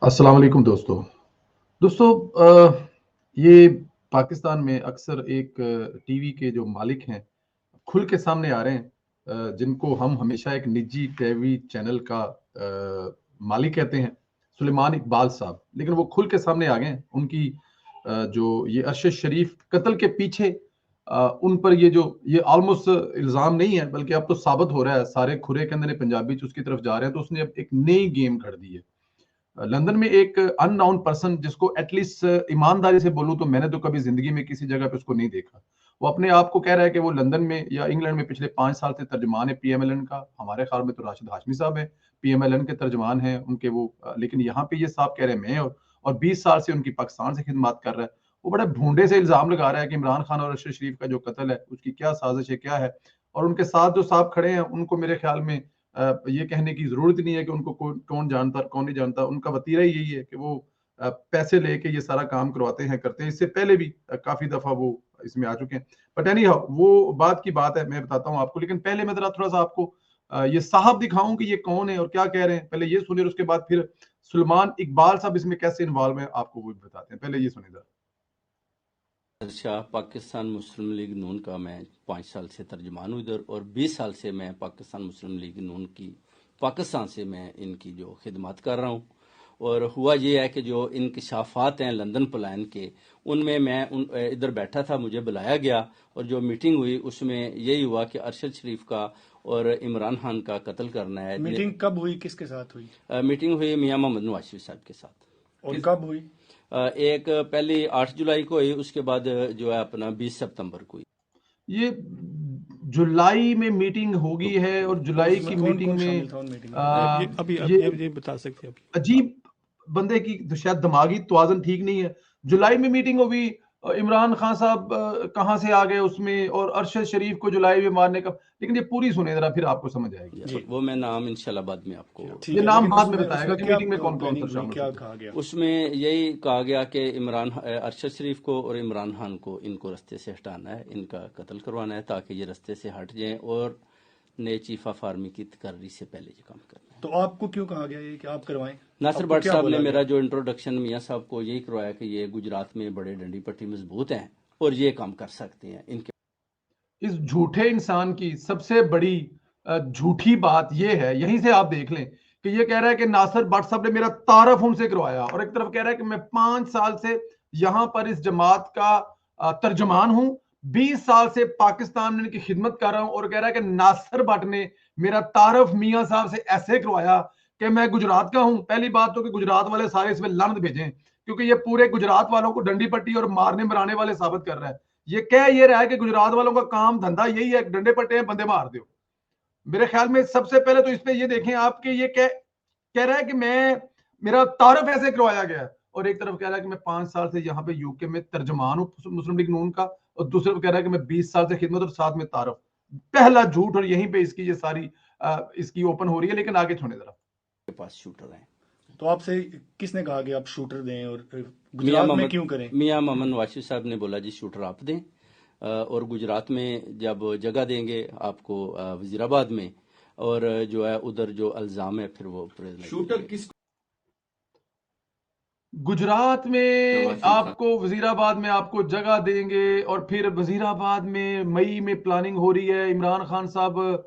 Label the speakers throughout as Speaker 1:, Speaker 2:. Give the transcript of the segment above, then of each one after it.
Speaker 1: अस्सलाम वालेकुम दोस्तों। दोस्तों ये पाकिस्तान में अक्सर एक टीवी के जो मालिक हैं, खुल के सामने आ रहे हैं जिनको हम हमेशा एक निजी टीवी चैनल का मालिक कहते हैं, सुलेमान इकबाल साहब। लेकिन वो खुल के सामने आ गए हैं। उनकी जो ये अरशद शरीफ कत्ल के पीछे उन पर ये ऑलमोस्ट इल्ज़ाम नहीं है, बल्कि अब तो साबित हो रहा है, सारे खुरे कहंदे ने पंजाबी च उसकी तरफ जा रहे हैं, तो उसने अब एक नई गेम घड़ दी है। लंदन में एक अननाउन पर्सन जिसको एटलीस्ट ईमानदारी से बोलूं तो मैंने तो कभी जिंदगी में किसी जगह पे उसको नहीं देखा। वो अपने आप को कह रहा है कि वो लंदन में या इंग्लैंड में पिछले 5 साल से तर्जमान है पीएमएलएन का। हमारे ख्याल में तो राशिद हाशमी साहब है पीएमएलएन के तर्जमान हैं उनके वो लेकिन यहाँ पे ये साहब कह रहे हैं मैं और 20 साल से उनकी पाकिस्तान से खिदमत कर रहा है। वो बड़े भूडे से इल्जाम लगा रहा है कि इमरान खान और अरशद शरीफ का जो कत्ल है उसकी क्या साजिश है, क्या है। और उनके साथ जो साहब खड़े हैं उनको मेरे ख्याल में ये कहने की जरूरत नहीं है कि उनको कौन जानता कौन नहीं जानता। उनका वतीरा ही यही है कि वो पैसे लेके ये सारा काम करवाते हैं, करते हैं। इससे पहले भी काफी दफा वो इसमें आ चुके हैं। बट एनी हाउ वो बात की बात है, मैं बताता हूँ आपको। लेकिन पहले मैं जरा थोड़ा सा आपको ये साहब दिखाऊं कि ये कौन है और क्या कह रहे हैं। पहले ये सुनिए, उसके बाद फिर सुलेमान इकबाल साहब इसमें कैसे इन्वॉल्व है आपको वो भी बताते हैं। पहले ये सुनिए जरा।
Speaker 2: शाह पाकिस्तान मुस्लिम लीग नून का मैं 5 साल से तर्जमान हूँ इधर, और 20 साल से मैं पाकिस्तान मुस्लिम लीग नून की पाकिस्तान से मैं इनकी जो खिदमत कर रहा हूँ। और हुआ ये है कि जो इंकशाफात हैं लंदन पलायन के, उनमें मैं इधर बैठा था, मुझे बुलाया गया और जो मीटिंग हुई उसमें यही हुआ कि अरशद शरीफ का और इमरान खान का कत्ल करना है।
Speaker 3: मीटिंग कब हुई, किसके साथ हुई?
Speaker 2: मीटिंग हुई मियाँ मोहम्मद नवाज शरीफ साहब के साथ।
Speaker 3: और कब हुई?
Speaker 2: एक पहली 8 जुलाई को हुई, उसके बाद जो है अपना 20 सितंबर को हुई।
Speaker 1: ये जुलाई में मीटिंग होगी है और जुलाई की
Speaker 3: कौन
Speaker 1: मीटिंग
Speaker 3: कौन
Speaker 1: में
Speaker 3: शामिल था उन मीटिंग में?
Speaker 1: ये
Speaker 4: बता सकते हैं अभी।
Speaker 1: अजीब बंदे की तो शायद दिमागी तवाज़ुन ठीक नहीं है। जुलाई में मीटिंग हुई, इमरान खान साहब कहाँ से आ गए उसमें, और अरशद शरीफ को जुलाई में मारने का। लेकिन ये पूरी सुने जरा, फिर आपको समझ आएगी।
Speaker 3: जी।
Speaker 2: वो मैं नाम इंशाल्लाह बाद में आपको
Speaker 1: ये
Speaker 3: ठीक है,
Speaker 1: नाम
Speaker 3: लेकिन
Speaker 1: बाद में
Speaker 3: उसमें
Speaker 1: बताएगा
Speaker 3: उसमें
Speaker 1: कि
Speaker 3: क्या
Speaker 1: मीटिंग में कौन कौन
Speaker 3: प्लानिंग
Speaker 1: सा
Speaker 3: हुई,
Speaker 1: शामिल
Speaker 3: क्या
Speaker 1: था।
Speaker 3: कहा गया?
Speaker 2: उसमें यही कहा गया कि इमरान अरशद शरीफ को और इमरान खान को इनको रास्ते से हटाना है, इनका कत्ल करवाना है ताकि ये रास्ते से हट जाएं और नए चीफ ऑफ आर्मी की तकर्री से पहले ये काम करना है।
Speaker 3: तो आपको क्यों कहा गया ये कि आप करवाएं?
Speaker 2: नासिर
Speaker 3: आपको
Speaker 2: भट्ट
Speaker 3: क्या
Speaker 2: साहब ने
Speaker 3: बोला
Speaker 2: मेरा
Speaker 3: गया?
Speaker 2: जो इंट्रोडक्शन मियाँ साहब को यही करवाया कि ये गुजरात में बड़े डंडी पट्टी मजबूत हैं और ये काम कर सकते हैं। इनके
Speaker 1: इस झूठे इंसान की सबसे बड़ी झूठी बात यह है, यहीं से आप देख लें कि ये कह रहा है कि नासिर भट्ट साहब ने मेरा तारफ उनसे करवाया, और एक तरफ कह रहा है कि मैं 5 साल से यहां पर इस जमात का तर्जमान हूं, 20 साल से पाकिस्तान में इनकी खिदमत कर रहा हूं, और कह रहा है कि नासिर भट्ट ने मेरा तारफ मियां साहब से ऐसे करवाया कि मैं गुजरात का हूं। पहली बात तो कि गुजरात वाले सारे इसमें लानत भेजें, क्योंकि ये पूरे गुजरात वालों को डंडी पट्टी और मारने मराने वाले साबित कर रहा है। ये कह ये रहा है कि गुजरात वालों का काम धंधा यही है, डंडे पट्टे हैं, बंदे मार दो। मेरे ख्याल में सबसे पहले तो इस पे ये देखें आपके, ये कह रहा है कि मैं मेरा तारफ ऐसे करवाया गया, और एक तरफ कह रहा है कि मैं 5 साल से यहाँ पे यूके में तर्जमान हूँ मुस्लिम लीग नून का, और दूसरी तरफ कह रहा है कि मैं 20 साल से खिदमत और साथ में तारफ। पहला झूठ, और यहीं पे इसकी ये सारी इसकी ओपन हो रही है। लेकिन आगे छोड़े जरा।
Speaker 2: पास शूटर हैं।
Speaker 3: तो आपसे किसने कहा कि आप शूटर दें और
Speaker 2: मियाँ
Speaker 3: गुजरात में क्यों करें?
Speaker 2: मोहम्मद नवाज शरीफ साहब ने बोला जी शूटर आप दें, और गुजरात में जब जगह देंगे आपको वजीराबाद में, और जो है उधर जो इल्जाम है फिर वो
Speaker 4: शूटर किस
Speaker 1: गुजरात में आपको वजीराबाद में आपको जगह देंगे, और फिर वजीराबाद में मई में प्लानिंग हो रही है। इमरान खान साहब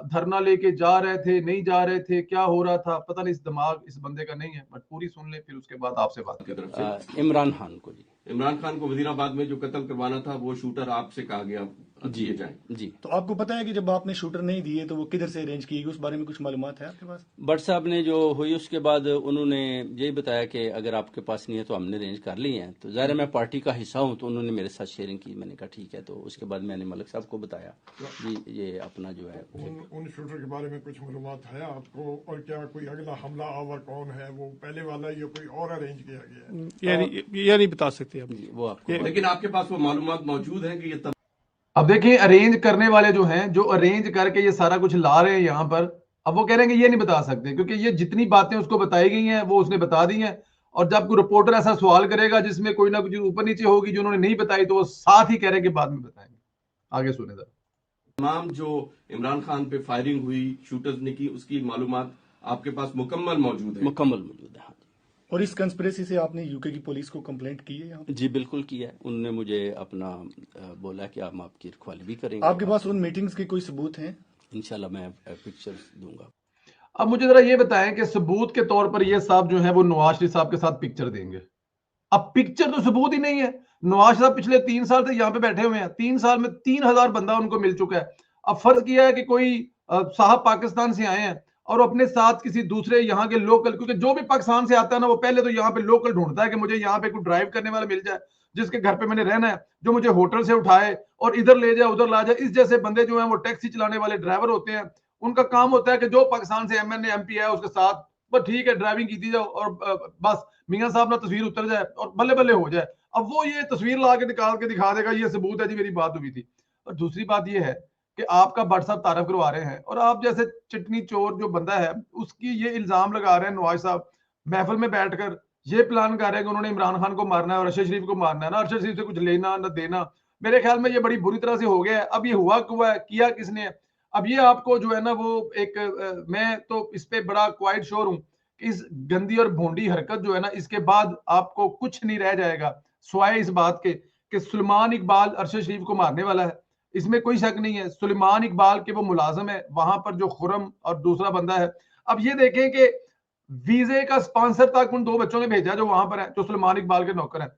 Speaker 1: धरना लेके जा रहे थे, नहीं जा रहे थे, क्या हो रहा था पता नहीं, इस दिमाग इस बंदे का नहीं है। बट पूरी सुन ले, फिर उसके बाद आपसे बात
Speaker 4: की
Speaker 1: करें।
Speaker 4: तरफ से?
Speaker 2: इमरान खान को जी।
Speaker 4: इमरान खान को वजीराबाद में जो कत्ल करवाना था वो शूटर आपसे कहा गया
Speaker 2: जी
Speaker 4: दिए जाए।
Speaker 2: जी।
Speaker 3: तो आपको पता है कि जब आपने शूटर नहीं दिए तो वो किधर से अरेंज की गई, उस बारे में कुछ मालूमात है आपके पास?
Speaker 2: भट्ट साहब ने जो हुई उसके बाद उन्होंने यही बताया कि अगर आपके पास नहीं है तो हमने अरेंज कर ली है। तो ज़ाहिर मैं पार्टी का हिस्सा हूं, तो उन्होंने मेरे साथ शेयरिंग की। मैंने कहा ठीक है। तो उसके बाद मैंने मलिक साहब को बताया जी ये अपना जो है
Speaker 5: उन शूटर के बारे में कुछ मालूमात है आपको? और क्या कोई अगला हमला आवर कौन है, वो पहले वाला या कोई और अरेंज किया गया है?
Speaker 4: ये नहीं बता सकते आप।
Speaker 2: वो आपको
Speaker 4: लेकिन आपके पास वो मालूमात मौजूद है कि ये
Speaker 1: अब देखिए, अरेंज करने वाले जो हैं, जो अरेंज करके ये सारा कुछ ला रहे हैं यहाँ पर, अब वो कह रहे हैं कि ये नहीं बता सकते, क्योंकि ये जितनी बातें उसको बताई गई हैं वो उसने बता दी हैं। और जब कोई रिपोर्टर ऐसा सवाल करेगा जिसमें कोई ना कुछ ऊपर नीचे होगी जो उन्होंने नहीं बताई, तो वो साथ ही कह रहे हैं कि बाद में बताएंगे। आगे सुने जरा।
Speaker 4: तमाम जो इमरान खान पे फायरिंग हुई शूटर्स ने की, उसकी मालूमात आपके पास मुकम्मल मौजूद है?
Speaker 2: मुकम्मल मौजूद है। हाँ जी।
Speaker 3: और इस कंस्पिरेसी से आपने यूके की पुलिस को कंप्लेंट की है यहाँ पे?
Speaker 2: जी बिल्कुल किया है। उन्होंने मुझे अपना बोला कि हम आपकी रखवाली भी करेंगे।
Speaker 3: आपके पास उन मीटिंग्स के कोई सबूत हैं?
Speaker 2: इंशाल्लाह मैं पिक्चर्स दूंगा।
Speaker 1: अब मुझे जरा ये बताएं कि सबूत के तौर पर ये साहब जो है वो नवाज शरीफ साहब के साथ पिक्चर देंगे। अब पिक्चर तो सबूत ही नहीं है। नवाज साहब पिछले 3 साल से यहां पे बैठे हुए हैं, 3 साल में 3000 बंदा उनको मिल चुका है। अब फर्ज किया है कि कोई साहब पाकिस्तान से आए हैं और अपने साथ किसी दूसरे यहाँ के लोकल, क्योंकि जो भी पाकिस्तान से आता है ना वो पहले तो यहाँ पे लोकल ढूंढता है कि मुझे यहाँ पे कोई ड्राइव करने वाला मिल जाए जिसके घर पे मैंने रहना है, जो मुझे होटल से उठाए और इधर ले जाए उधर ला जाए। इस जैसे बंदे जो है वो टैक्सी चलाने वाले ड्राइवर होते हैं। उनका काम होता है कि जो पाकिस्तान से एमएनए एमपी है उसके साथ बस ठीक है ड्राइविंग की जाओ और बस मियां साहब ना तस्वीर उतर जाए और बल्ले बल्ले हो जाए। अब वो ये तस्वीर ला के निकाल के दिखा देगा ये सबूत है जी मेरी बात हुई थी। और दूसरी बात ये है कि आपका भट्ट साहब तारफ करवा रहे हैं और आप जैसे चिटनी चोर जो बंदा है उसकी ये इल्जाम लगा रहे हैं नवाज साहब महफिल में बैठकर ये प्लान कर रहे हैं कि उन्होंने इमरान खान को मारना है और अरशद शरीफ को मारना है ना, अरशद शरीफ से कुछ लेना ना देना। मेरे ख्याल में ये बड़ी बुरी तरह से हो गया है। अब ये हुआ किया किसने? अब ये आपको जो है ना वो एक मैं तो इस पे बड़ा क्वाइट श्योर हूं कि इस गंदी और भोंडी हरकत जो है ना इसके बाद आपको कुछ नहीं रह जाएगा स्वाय इस बात के कि सुलेमान इकबाल अरशद शरीफ को मारने वाला है। इसमें कोई शक नहीं है। सुलेमान इकबाल के वो मुलाजिम है वहां पर जो खुरम और दूसरा बंदा है। अब ये देखें कि वीजे का स्पॉन्सर तक उन 2 बच्चों ने भेजा जो वहां पर है, जो सुलेमान इकबाल के नौकर हैं।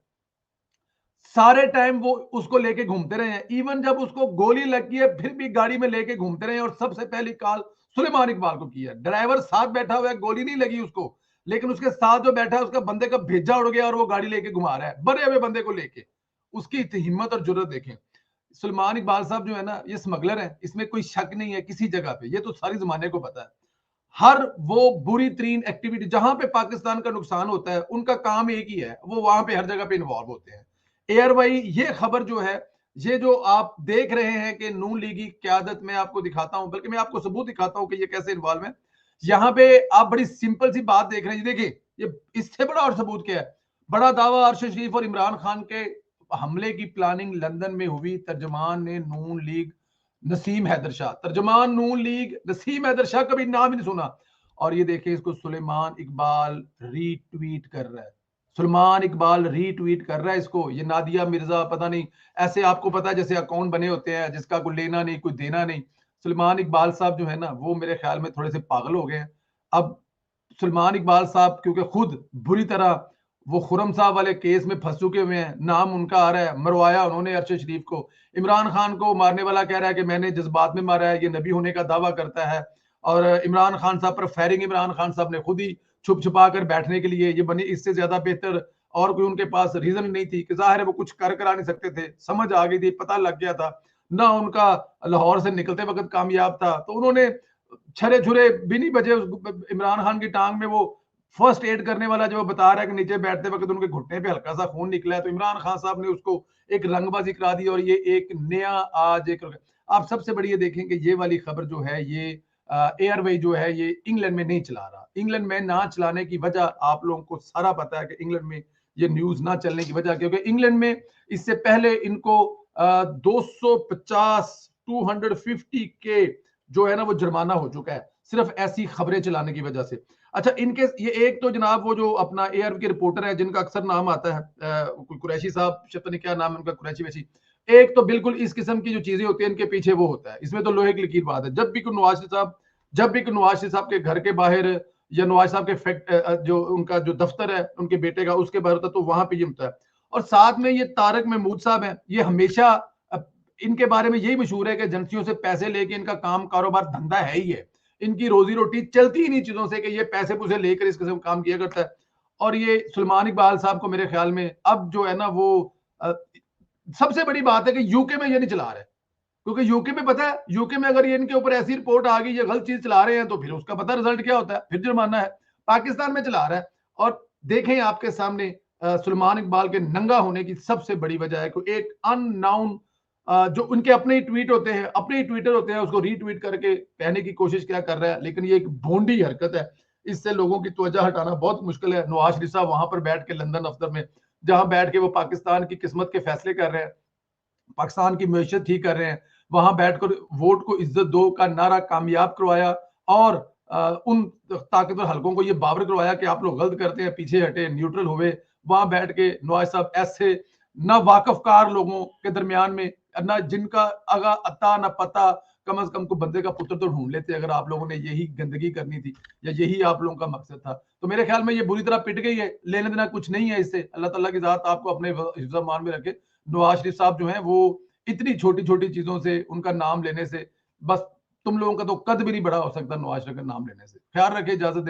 Speaker 1: सारे टाइम वो उसको लेके घूमते रहे हैं। इवन जब उसको गोली लगी है फिर भी गाड़ी में लेके घूमते रहे और सबसे पहली कॉल सुलेमान इकबाल को की है। ड्राइवर साथ बैठा हुआ है, गोली नहीं लगी उसको, लेकिन उसके साथ जो बैठा है उसका बंदे का भेजा उड़ गया और वो गाड़ी लेके घुमा रहा है बड़े हुए बंदे को लेके। उसकी हिम्मत और जुर्रत देखें। सुलेमान इकबाल साहब जो है ना ये स्मगलर है, इसमें कोई शक नहीं है किसी जगह पे, ये तो सारी जमाने को पता है। हर वो बुरी तरीन एक्टिविटी जहां पे पाकिस्तान का नुकसान होता है उनका काम एक ही है, वो वहां पे हर जगह पे इन्वॉल्व होते हैं। एयरवाई ये खबर जो है ये जो आप देख रहे हैं कि नून लीग की क्यादत में आपको दिखाता हूं, बल्कि मैं आपको सबूत दिखाता हूं कि ये कैसे इन्वॉल्व है। यहां पे आप बड़ी सिंपल सी बात देख रहे हैं। देखिए ये इससे बड़ा और सबूत क्या है? बड़ा दावा अरशद शरीफ और इमरान खान के हमले की प्लानिंग लंदन में हुई। तर्जमान ने नून लीग नसीम हैदर शाह, तर्जमान नून लीग नसीम हैदर शाह, कभी नाम ही नहीं सुना। और ये देखिए इसको सुलेमान इकबाल रीट्वीट कर रहा है। सुलेमान इकबाल रीट्वीट कर रहा है इसको। ये नादिया मिर्जा पता नहीं ऐसे आपको पता है जैसे अकाउंट बने होते हैं जिसका कोई लेना नहीं कोई देना नहीं। सुलेमान इकबाल साहब जो है ना वो मेरे ख्याल में थोड़े से पागल हो गए हैं। अब सुलेमान इकबाल साहब क्योंकि खुद बुरी तरह वो खुरम साहब वाले केस में फंस चुके हुए हैं, नाम उनका आ रहा है, मरवाया उन्होंने अरशद शरीफ को। इमरान खान को मारने वाला कह रहा है कि मैंने जज्बात में मारा है, ये नबी होने का दावा करता है। और इमरान खान साहब पर फायरिंग इमरान खान साहब ने खुद ही छुप छुपा कर बैठने के लिए ये बनी। इससे ज्यादा बेहतर और कोई उनके पास रीजन नहीं थी कि जाहिर है वो कुछ करा नहीं सकते थे। समझ आ गई थी, पता लग गया था ना, उनका लाहौर से निकलते वक्त कामयाब था तो उन्होंने छरे छुरे भी नहीं बजे इमरान खान की टांग में। वो फर्स्ट एड करने वाला जो बता रहा है कि नीचे बैठते वक्त उनके घुटने पे हल्का सा खून निकला है तो इमरान खान साहब ने उसको एक रंगबाजी करा दी। और ये एक नया आज एक आप सबसे बड़ी ये देखें कि ये वाली खबर जो है ये एयरवे जो है ये इंग्लैंड में नहीं चला रहा। इंग्लैंड में ना चलाने की वजह आप लोगों को सारा पता है कि इंग्लैंड में ये न्यूज ना चलने की वजह क्योंकि इंग्लैंड में इससे पहले इनको 250 250 के जो है ना वो जुर्माना हो चुका है सिर्फ ऐसी खबरें चलाने की वजह से। अच्छा इनके ये एक तो जनाब वो जो अपना एयर के रिपोर्टर है जिनका अक्सर नाम आता है कुरैशी साहब, पता नहीं क्या नाम है उनका, कुरैशी वैसी। एक तो बिल्कुल इस किस्म की जो चीजें होती है इनके पीछे वो होता है। इसमें तो लोहे की लकीर बात है। जब भी कोई नवाज शरीफ साहब के घर के बाहर या नवाज साहब के जो उनका जो दफ्तर है उनके बेटे का उसके बाहर होता है तो वहां पे ये होता है। और साथ में ये तारक महमूद साहब है, ये हमेशा इनके बारे में यही मशहूर है कि एजेंसियों से पैसे लेके इनका काम कारोबार धंधा है ही है। इनकी रोजी रोटी चलती ही नहीं चीजों से कि ये पैसे पूसे लेकर इस किस्म काम किया करता है। और ये सुलेमान इकबाल साहब को मेरे ख्याल में अब जो है ना वो सबसे बड़ी बात है कि यूके में ये नहीं चला रहे क्योंकि यूके में पता है यूके में अगर ये इनके ऊपर ऐसी रिपोर्ट आ गई ये गलत चीज चला रहे हैं तो फिर उसका पता रिजल्ट क्या होता है, फिर जुर्माना है। पाकिस्तान में चला रहा है। और देखें आपके सामने सुलेमान इकबाल के नंगा होने की सबसे बड़ी वजह है कि एक अननाउन जो उनके अपने ही ट्वीट होते हैं, अपने ही ट्विटर होते हैं, उसको रीट्वीट करके कहने की कोशिश क्या कर रहा है। लेकिन ये एक भोंडी हरकत है, इससे लोगों की तवज्जो हटाना बहुत मुश्किल है। नवाज शरीफ साहब वहां पर बैठ के लंदन दफ्तर में जहां बैठ के वो पाकिस्तान की किस्मत के फैसले कर रहे हैं, पाकिस्तान की मैशत ठीक कर रहे हैं, वहां बैठकर वोट को इज्जत दो का नारा कामयाब करवाया और उन ताकतवर हलकों को ये बावर करवाया कि आप लोग गलत करते हैं, पीछे हटे, न्यूट्रल हुए, वहां बैठ के नवाज साहब ऐसे न वाकफकार लोगों के दरमियान में, न जिनका अगा अता न पता, कम से कम को बंदे का पुत्र तो ढूंढ लेते अगर आप लोगों ने यही गंदगी करनी थी या यही आप लोगों का मकसद था। तो मेरे ख्याल में ये बुरी तरह पिट गई है, लेने देना कुछ नहीं है इससे। अल्लाह ताला की जात आपको अपने हिफ्ज़ मान में रखे। नवाज शरीफ साहब जो हैं वो इतनी छोटी छोटी चीजों से, उनका नाम लेने से, बस तुम लोगों का तो कद भी नहीं बड़ा हो सकता नवाज शरीफ का नाम लेने से। ख्याल रखे, इजाजत